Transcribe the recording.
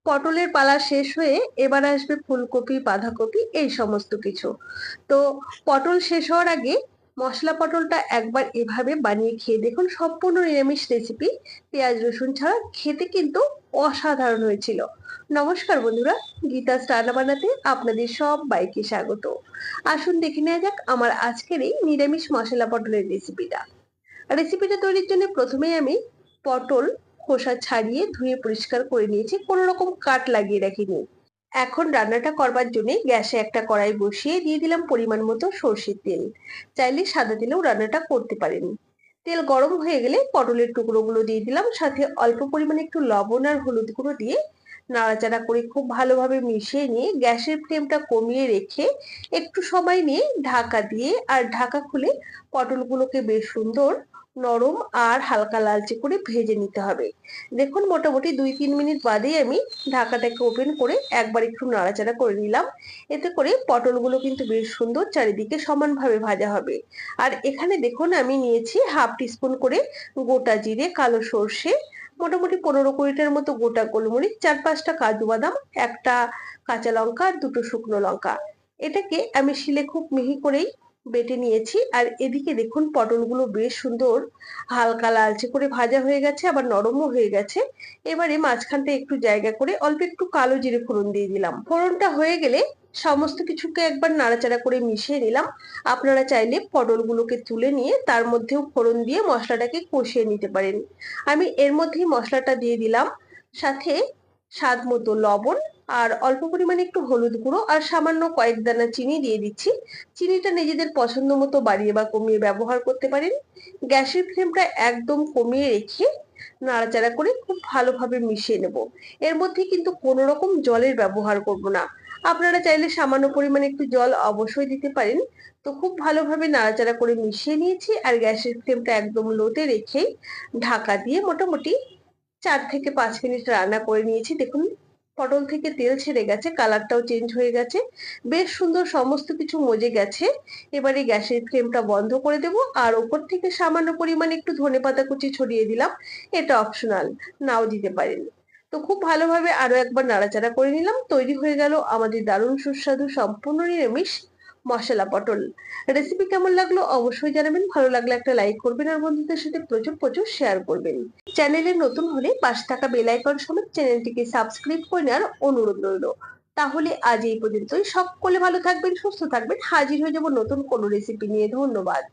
পটলের পালা শেষ হয়ে এবার আসবে ফুলকপি, বাঁধাকপি এই সমস্ত কিছু। তো পটল শেষ হওয়ার আগে মশলা পটলটা একবার এভাবে বানিয়ে খেয়ে দেখুন, সম্পূর্ণ নিরামিষ রেসিপি, পেঁয়াজ রসুন ছাড়া, খেতে কিন্তু অসাধারণ হয়েছিল। নমস্কার বন্ধুরা, গীতা রান্না বানাতে আপনাদের সবাইকে স্বাগত। আসুন দেখে নেওয়া যাক আমার আজকের এই নিরামিষ মশলা পটলের রেসিপিটা। রেসিপিটা তৈরির জন্য প্রথমেই আমি পটল খোসা ছাড়িয়ে ধুয়ে পরিষ্কার করে নিয়েছি, কোনো রকম কাট লাগিয়ে রাখিনি। এখন রান্নাটা করবার জন্য গ্যাসে একটা কড়াই বসিয়ে দিয়ে দিলাম পরিমাণ মতো সর্ষের তেল। চাইলে সাদা তেলেও রান্নাটা করতে পারেন। তেল গরম হয়ে গেলে পটলের টুকরোগুলো দিয়ে দিলাম, সাথে অল্প পরিমাণে একটু লবণ আর হলুদ গুঁড়ো দিয়ে নাড়াচাড়া করে খুব ভালোভাবে মিশিয়ে নিয়ে গ্যাসের ফ্লেমটা কমিয়ে রেখে একটু সময় নিয়ে ঢাকা দিয়ে আর ঢাকা খুলে পটলগুলোকে বেশ সুন্দর নরম আর হালকা লালচে করে ভেজে নিতে হবে। দেখুন মোটামুটি 2-3 মিনিট বাদেই আমি ঢাকাটাকে ওপেন করে একবার একটু নাড়াচাড়া করে নিলাম। এতে করে পটলগুলো কিন্তু বেশ সুন্দর চারিদিকে সমানভাবে ভাজা হবে। আর এখানে দেখুন আমি নিয়েছি হাফ টিস্পুন করে গোটা জিরে, কালো সর্ষে, মোটামুটি 15-20টার মতো গোটা গোলমরিচ, 4-5টা কাজু বাদাম, একটা কাঁচা লঙ্কা আর দুটো শুকনো লঙ্কা। এটাকে আমি শিলে খুব মিহি করেই বেটে নিয়েছি। আর এদিকে দেখুন পটলগুলো বেশ সুন্দর হালকা লালচে করে ভাজা হয়ে গেছে, আবার নরমও হয়ে গেছে। এবারে মাঝখানটা একটু জায়গা করে অল্প একটু কালো জিরে ফোড়ন দিয়ে দিলাম। ফোড়নটা হয়ে গেলে সমস্ত কিছুকে একবার নাড়াচাড়া করে মিশিয়ে নিলাম। আপনারা চাইলে পটলগুলোকে তুলে নিয়ে তার মধ্যেও ফোড়ন দিয়ে মশলাটাকে কষিয়ে নিতে পারেন। আমি এর মধ্যেই মশলাটা দিয়ে দিলাম, সাথে স্বাদ মতো লবণ আর অল্প পরিমাণে একটু হলুদ গুঁড়ো আর সামান্য কয়েক দানা চিনি দিয়ে দিচ্ছি। চিনিটা নিজেদের পছন্দ মতো বাড়িয়ে বা কমিয়ে ব্যবহার করতে পারেন। গ্যাসের ফ্লেমটা একদম কমিয়ে রেখে নাড়াচাড়া করে খুব ভালোভাবে মিশিয়ে নেব। এর মধ্যে কিন্তু কোনো রকম জলের ব্যবহার করব না। আপনারা চাইলে সামান্য পরিমাণে একটু জল অবশ্যই দিতে পারেন। তো খুব ভালোভাবে নাড়াচাড়া করে মিশিয়ে নিয়েছি আর গ্যাসের ফ্লেমটা একদম লোতে রেখেই ঢাকা দিয়ে মোটামুটি 4 থেকে 5 মিনিট রান্না করে নিয়েছি। দেখুন পটল থেকে তেল ছেড়ে গেছে, কালারটাও চেঞ্জ হয়ে গেছে, বেশ সুন্দর সমস্ত কিছু মজে গেছে। এবারে গ্যাসের ফ্লেমটা বন্ধ করে দেব আর ওপর থেকে সামান্য পরিমাণে একটু ধনেপাতা কুচি ছড়িয়ে দিলাম। এটা অপশনাল, নাও দিতে পারেন। তো খুব ভালোভাবে আরো একবার নাড়াচাড়া করে নিলাম। তৈরি হয়ে গেল আমাদের দারুণ সুস্বাদু সম্পূর্ণ নিরামিষ মশলা পটল। রেসিপি কেমন লাগলো অবশ্যই জানাবেন। ভালো লাগলে একটা লাইক করবেন আর বন্ধুদের সাথে প্রচুর প্রচুর শেয়ার করবেন। চ্যানেলে নতুন হলে পাশে থাকা বেল আইকন সমেত চ্যানেলটিকে সাবস্ক্রাইব করে নেওয়ার অনুরোধ রইল। তাহলে আজ এই পর্যন্তই। সকলে ভালো থাকবেন, সুস্থ থাকবেন। হাজির হয়ে যাব নতুন কোনো রেসিপি নিয়ে। ধন্যবাদ।